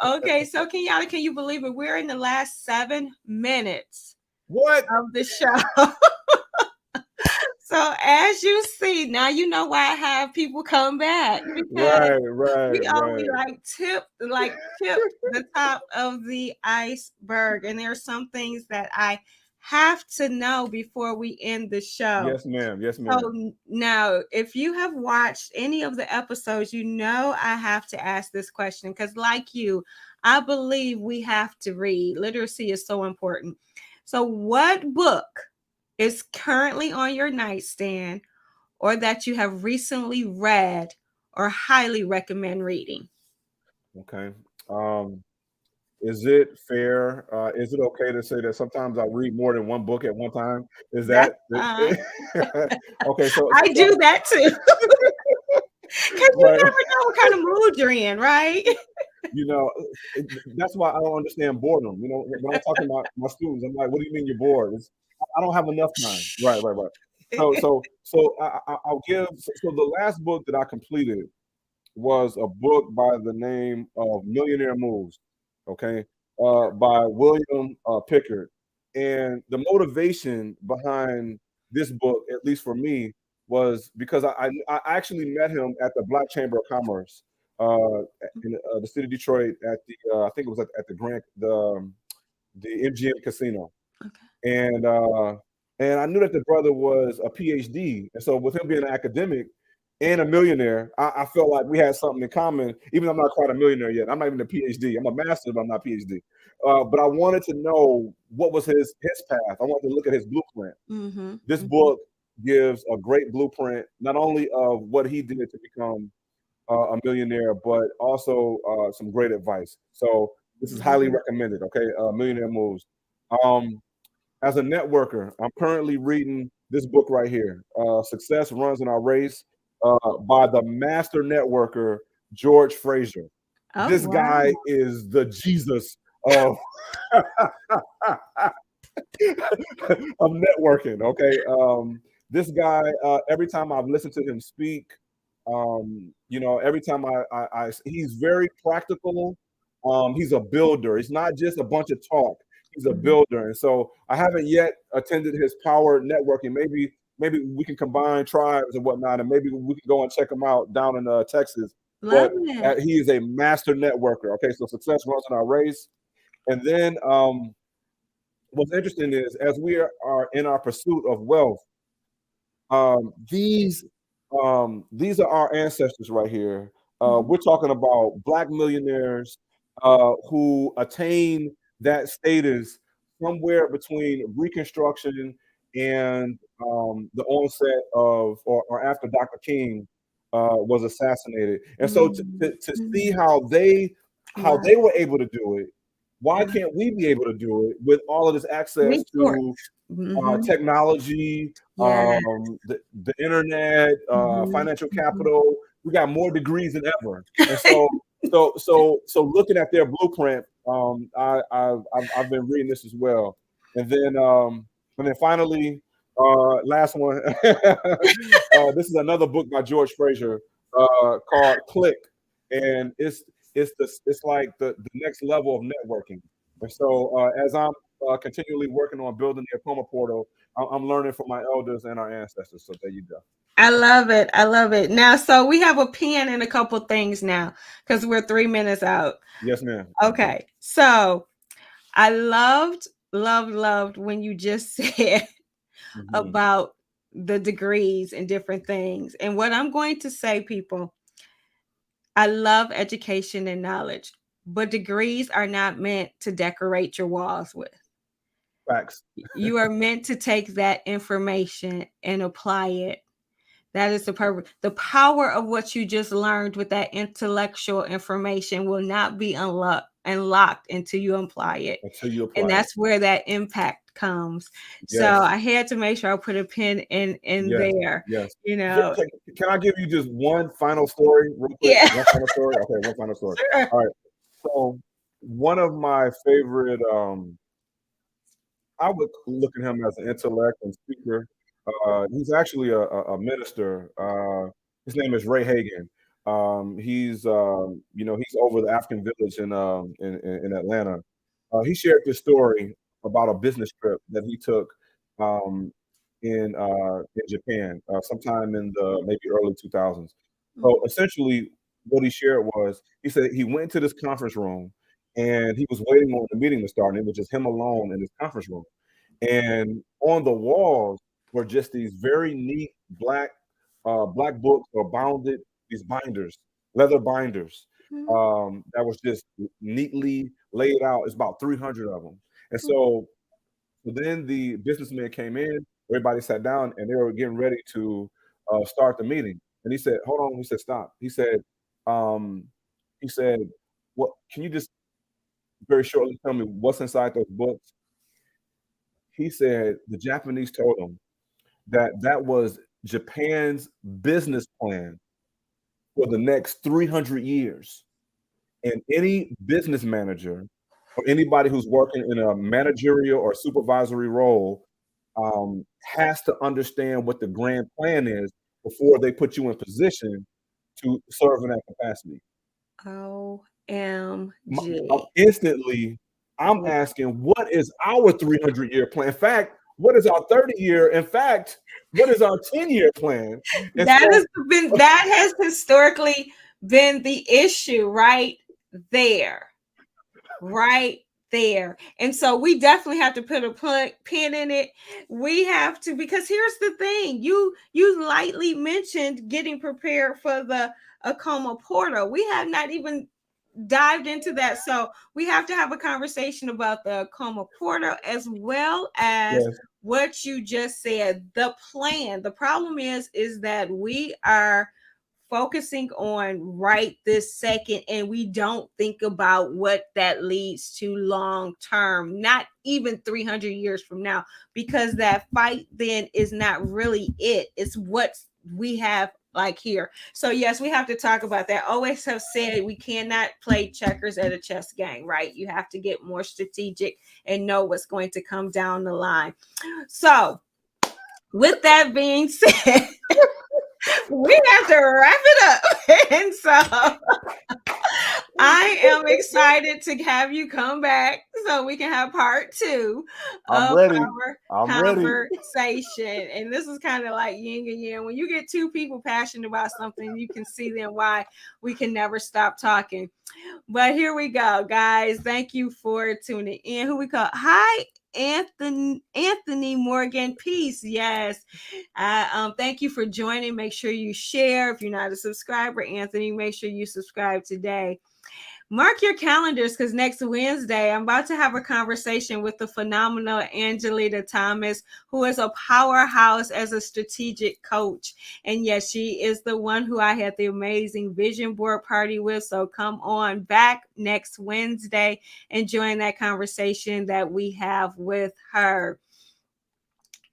Okay, so Kenyatta, can you believe it? We're in the last 7 minutes What? of the show. So as you see, now you know why I have people come back, because Right, right, we only right. tipped the top of the iceberg, and there are some things that I have to know before we end the show. Yes, ma'am. Yes, ma'am. So now, if you have watched any of the episodes, you know I have to ask this question because, like you, I believe we have to read. Literacy is so important. So, what book is currently on your nightstand or that you have recently read or highly recommend reading? Okay. Um, is it fair? Is it okay to say that sometimes I read more than one book at one time? Is That's that fine. okay? I do that too. Because you right. never know what kind of mood you're in, right? you know, that's why I don't understand boredom. When I'm talking about my students, I'm like, "What do you mean you're bored?" I don't have enough time. Right, right, right. I'll give. So the last book that I completed was a book by the name of Millionaire Moves. Okay, by William Pickard, and the motivation behind this book, at least for me, was because I actually met him at the Black Chamber of Commerce in the city of Detroit at the I think it was at the MGM Casino, Okay. and uh, and I knew that the brother was a PhD, and so with him being an academic and a millionaire, I felt like we had something in common. Even though I'm not quite a millionaire yet, I'm not even a PhD. I'm a master, but I'm not PhD. But I wanted to know what was his path. I wanted to look at his blueprint. Mm-hmm. This Mm-hmm. book gives a great blueprint, not only of what he did to become a millionaire, but also some great advice. So this is highly recommended. Okay, Millionaire Moves. Um, as a networker, I'm currently reading this book right here, "Success Runs in Our Race," by the master networker George Fraser. Oh This wow. guy is the Jesus of of networking. Okay, this guy. Every time I've listened to him speak, every time he's very practical. He's a builder. He's not just a bunch of talk. He's a Mhm. builder, and so I haven't yet attended his power networking. Maybe we can combine tribes and whatnot, and maybe we can go and check him out down in Texas. Love But it. he is a master networker. Okay, so success runs in our race, and then what's interesting is as we are in our pursuit of wealth, um, these these are our ancestors right here. We're talking about Black millionaires who attain that status somewhere between Reconstruction and the onset of, or after Dr. King was assassinated. And so to see how Wow. they were able to do it, why Yeah. can't we be able to do it with all of this access Report. to Mm-hmm. technology, Yeah. the internet, Mm-hmm. financial Mm-hmm. capital? We got more degrees than ever, and so looking at their blueprint, I've been reading this as well, and then finally, last one. This is another book by George Fraser called Click, and it's like the next level of networking. And so as I'm continually working on building the Acoma portal, I'm learning from my elders and our ancestors. So there you go. I love it. I love it. Now, so we have a pen and a couple things now because we're 3 minutes out. Yes, ma'am. Okay. So I loved when you just said Hmm. about the degrees and different things. And what I'm going to say, people, I love education and knowledge, but degrees are not meant to decorate your walls with. Facts. You are meant to take that information and apply it. That is the purpose. The power of what you just learned with that intellectual information will not be unlocked until you apply it. Until you And apply it. that's where that impact comes. So Yes. I had to make sure I put a pin in Yes. there, Yes. you know. Can I give you just one final story, real quick? Yeah. One final story. Okay, one final story. Sure. All right. So one of my favorite, I would look at him as an intellect and speaker. He's actually a minister. His name is Ray Hagan. He's over the African village in Atlanta. He shared this story about a business trip that he took um, in Japan sometime in the maybe early 2000s. So essentially, what he shared was he said he went to this conference room and he was waiting on the meeting to start, and it was just him alone in this conference room. And on the walls were just these very neat black books or bounded these binders, leather binders, Mhm. that was just neatly laid out. It's about 300 of them. And so then the businessmen came in, everybody sat down, and they were getting ready to start the meeting. And he said, "Hold on." He said, "Stop." Um, he said, "What? Can you just very shortly tell me what's inside those books?" He said the Japanese told him that that was Japan's business plan for the next 300 years. And any business manager or anybody who's working in a managerial or supervisory role has to understand what the grand plan is before they put you in position to serve in that capacity. OMG. Instantly, I'm asking, what is our 300-year plan? In fact, what is our 30-year? In fact, what is our 10-year plan? And That so, has that has historically been the issue right there. Right there. And so we definitely have to put a pin in it. We have to, because here's the thing. You lightly mentioned getting prepared for the Acoma portal. We have not even dived into that. So we have to have a conversation about the Acoma portal as well as yes, what you just said, the plan. The problem is that we are focusing on right this second and we don't think about what that leads to long term, not even 300 years from now, because that fight then is not really it's what we have like here. So yes, we have to talk about that. Always have said we cannot play checkers at a chess game, right? You have to get more strategic and know what's going to come down the line. So with that being said, we have to wrap it up. And so I am excited to have you come back so we can have part two I'm of ready. our I'm ready. conversation. And this is kind of like yin and yang. When you get two people passionate about something, you can see then why we can never stop talking. But here we go, guys. Thank you for tuning in. Who we call? Hi, Anthony Morgan. Peace. Yes. Thank you for joining. Make sure you share. If you're not a subscriber, Anthony, make sure you subscribe today. Mark your calendars because next Wednesday, I'm about to have a conversation with the phenomenal Angelita Thomas, who is a powerhouse as a strategic coach. And yes, she is the one who I had the amazing vision board party with. So come on back next Wednesday and join that conversation that we have with her.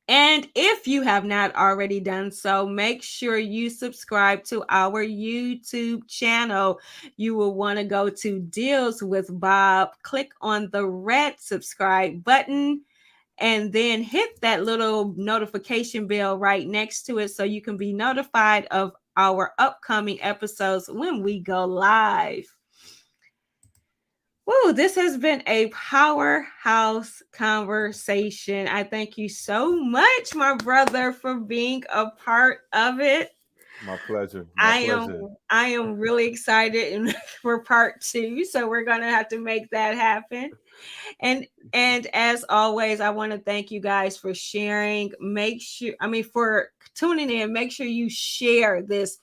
And if you have not already done so, make sure you subscribe to our YouTube channel. You will want to go to Deals with Bob, click on the red subscribe button, and then hit that little notification bell right next to it so you can be notified of our upcoming episodes when we go live. Woo, this has been a powerhouse conversation. I thank you so much, my brother, for being a part of it. My pleasure. My pleasure. I am really excited for part 2. So we're gonna have to make that happen. And as always, I want to thank you guys for sharing. For tuning in. Make sure you share this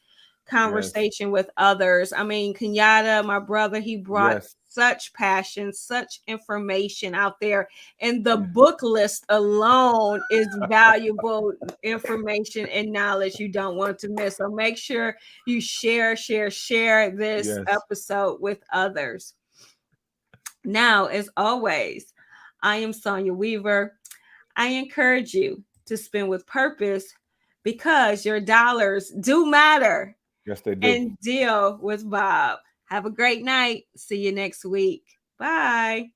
conversation with others. Kenyatta, my brother, he brought such passion, such information out there. And the book list alone is valuable information and knowledge you don't want to miss. So make sure you share this episode with others. Now, as always, I am Sonia Weaver. I encourage you to spend with purpose because your dollars do matter. Yes, they do. And deal with Bob. Have a great night. See you next week. Bye.